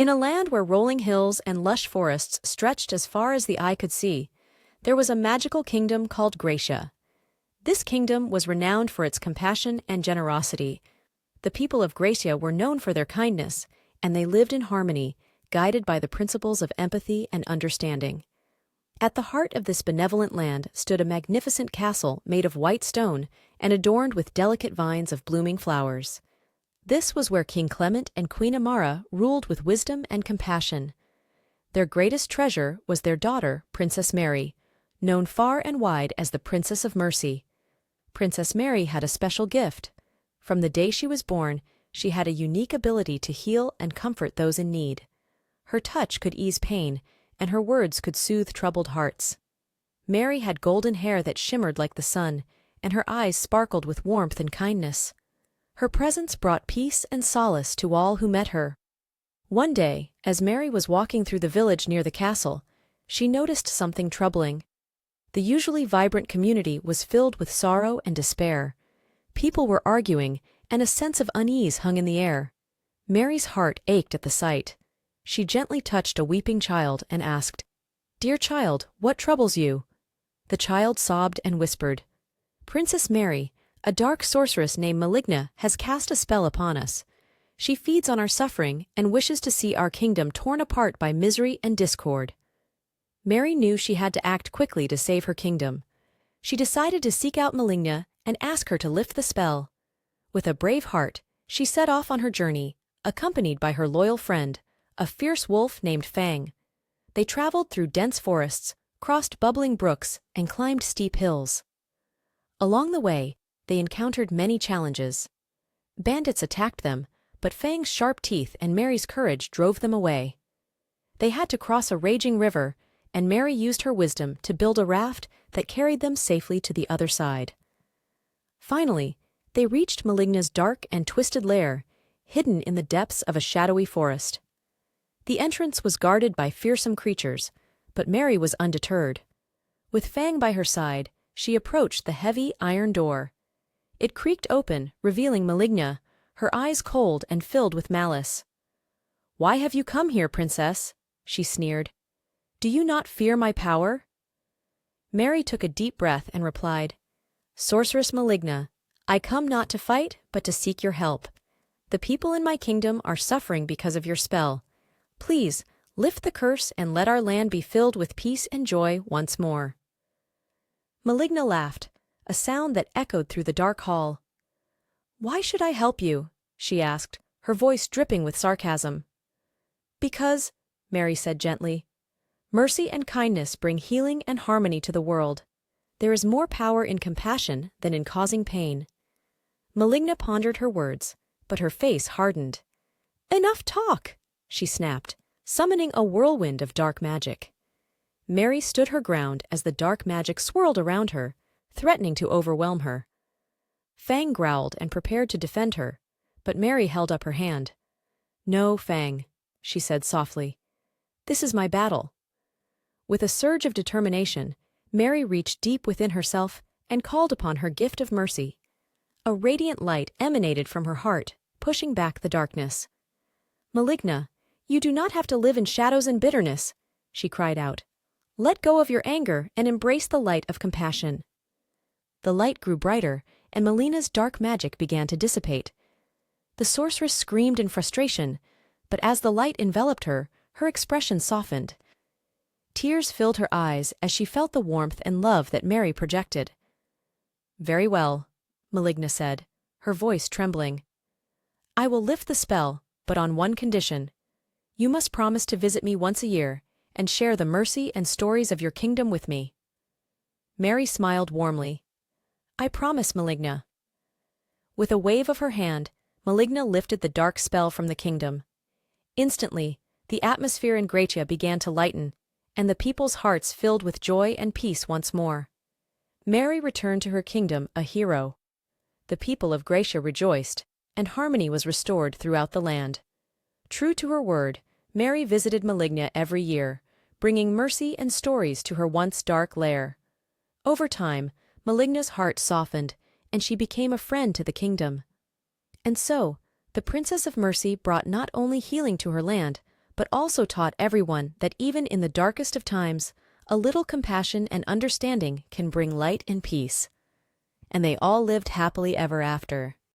In a land where rolling hills and lush forests stretched as far as the eye could see, there was a magical kingdom called Gracia. This kingdom was renowned for its compassion and generosity. The people of Gracia were known for their kindness, and they lived in harmony, guided by the principles of empathy and understanding. At the heart of this benevolent land stood a magnificent castle made of white stone and adorned with delicate vines of blooming flowers. This was where King Clement and Queen Amara ruled with wisdom and compassion. Their greatest treasure was their daughter, Princess Mary, known far and wide as the Princess of Mercy. Princess Mary had a special gift. From the day she was born, she had a unique ability to heal and comfort those in need. Her touch could ease pain, and her words could soothe troubled hearts. Mary had golden hair that shimmered like the sun, and her eyes sparkled with warmth and kindness. Her presence brought peace and solace to all who met her. One day, as Mary was walking through the village near the castle, she noticed something troubling. The usually vibrant community was filled with sorrow and despair. People were arguing, and a sense of unease hung in the air. Mary's heart ached at the sight. She gently touched a weeping child and asked, "Dear child, what troubles you?" The child sobbed and whispered, "Princess Mary, a dark sorceress named Maligna has cast a spell upon us. She feeds on our suffering and wishes to see our kingdom torn apart by misery and discord." Mary knew she had to act quickly to save her kingdom. She decided to seek out Maligna and ask her to lift the spell. With a brave heart, she set off on her journey, accompanied by her loyal friend, a fierce wolf named Fang. They traveled through dense forests, crossed bubbling brooks, and climbed steep hills. Along the way, they encountered many challenges. Bandits attacked them, but Fang's sharp teeth and Mary's courage drove them away. They had to cross a raging river, and Mary used her wisdom to build a raft that carried them safely to the other side. Finally, they reached Maligna's dark and twisted lair, hidden in the depths of a shadowy forest. The entrance was guarded by fearsome creatures, but Mary was undeterred. With Fang by her side, she approached the heavy iron door. It creaked open, revealing Maligna, her eyes cold and filled with malice. "Why have you come here, princess?" she sneered. "Do you not fear my power?" Mary took a deep breath and replied, "Sorceress Maligna, I come not to fight, but to seek your help. The people in my kingdom are suffering because of your spell. Please, lift the curse and let our land be filled with peace and joy once more." Maligna laughed, a sound that echoed through the dark hall. "Why should I help you?" she asked, her voice dripping with sarcasm. "Because," Mary said gently, "mercy and kindness bring healing and harmony to the world. There is more power in compassion than in causing pain." Maligna pondered her words, but her face hardened. "Enough talk!" she snapped, summoning a whirlwind of dark magic. Mary stood her ground as the dark magic swirled around her, threatening to overwhelm her. Fang growled and prepared to defend her, but Mary held up her hand. "No, Fang," she said softly. "This is my battle." With a surge of determination, Mary reached deep within herself and called upon her gift of mercy. A radiant light emanated from her heart, pushing back the darkness. "Maligna, you do not have to live in shadows and bitterness," she cried out. "Let go of your anger and embrace the light of compassion." The light grew brighter, and Maligna's dark magic began to dissipate. The sorceress screamed in frustration, but as the light enveloped her, her expression softened. Tears filled her eyes as she felt the warmth and love that Mary projected. "Very well," Maligna said, her voice trembling. "I will lift the spell, but on one condition. You must promise to visit me once a year and share the mercy and stories of your kingdom with me." Mary smiled warmly. "I promise, Maligna." With a wave of her hand, Maligna lifted the dark spell from the kingdom. Instantly, the atmosphere in Gracia began to lighten, and the people's hearts filled with joy and peace once more. Mary returned to her kingdom a hero. The people of Gracia rejoiced, and harmony was restored throughout the land. True to her word, Mary visited Maligna every year, bringing mercy and stories to her once dark lair. Over time, Maligna's heart softened, and she became a friend to the kingdom. And so, the Princess of Mercy brought not only healing to her land, but also taught everyone that even in the darkest of times, a little compassion and understanding can bring light and peace. And they all lived happily ever after.